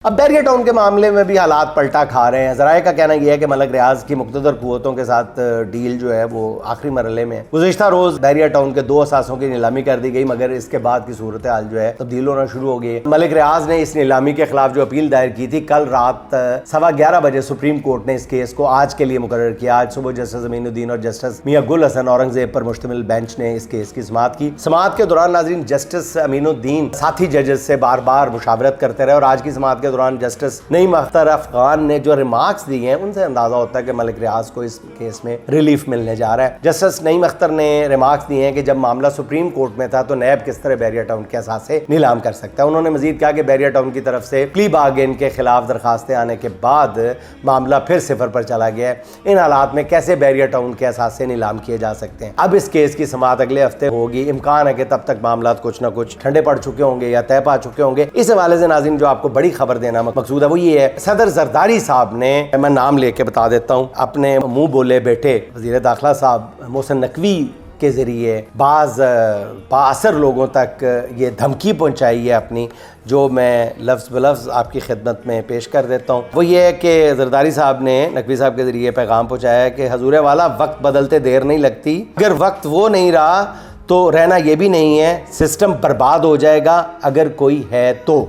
अब barrier town के मामले में भी हालात पलटा खा रहे हैं। ज़राए का कहना यह है कि मलिक रियाज की मुक़्तदर क़ुव्वतों के साथ डील जो है वो आखिरी मरहले में। गुज़िश्ता रोज़ बैरियर टाउन के 2 असासों की नीलामी कर दी गई, मगर इसके बाद की सूरत हाल जो है तब्दील होना शुरू हो गई है। मलिक रियाज ने इस नीलामी के खिलाफ जो अपील दायर की थी, कल रात 11:15 बजे सुप्रीम कोर्ट ने इस केस को आज के लिए मुकर्रर किया। आज सुबह जस्टिस अमीनुद्दीन और जस्टिस मियां गुल हसन औरंगजेब पर मुश्तमिल बेंच ने इस केस की समाअत की। समाअत के दौरान नाज़रीन जस्टिस अमीनुद्दीन साथी जजेस से बार बार मुशावरत करते रहे और आज की समाअत के दौरान जस्टिस नईम अख्तर अफगान ने जो रिमार्क्स दिए हैं उनसे अंदाजा होता है कि मलिक रियाज को इस केस में रिलीफ मिलने जा रहा है। जस्टिस नईम अख्तर ने रिमार्क्स दिए हैं कि जब मामला सुप्रीम कोर्ट में था तो नैब किस तरह बैरियर टाउन के असासे नीलाम कर सकता है। उन्होंने मजीद कहा कि बैरियर टाउन की तरफ से प्ली बार्गेन के खिलाफ दरखास्तें आने के बाद मामला फिर सिफर पर चला गया है। इन हालात में कैसे बैरियर टाउन के असासे नीलाम किए जा सकते हैं। अब इस केस की समाअत अगले हफ्ते होगी। इम्कान है कि तब तक मामला कुछ ना कुछ ठंडे पड़ चुके होंगे या तय पा चुके होंगे। इस हवाले से नाज़रीन जो आपको बड़ी खबर देना मकसूद है वो ये है, सदर जरदारी साहब ने, मैं नाम लेके बता देता हूँ, अपने मुंह बोले बेटे वज़ीर दाखिला साहब मोहसिन नकवी के ज़रिए बाज़ बाअसर लोगों तक ये धमकी पहुँचाई है अपनी, जो मैं लफ्ज़ बलफ्ज़ आपकी खिदमत में पेश कर देता हूँ। वो ये है कि जरदारी साहब ने नकवी साहब के ज़रिए पैगाम पहुँचाया है कि हजूर वाला वक्त बदलते देर नहीं लगती, अगर वक्त वो नहीं रहा तो रहना ये भी नहीं है, सिस्टम बर्बाद हो जाएगा अगर कोई है तो।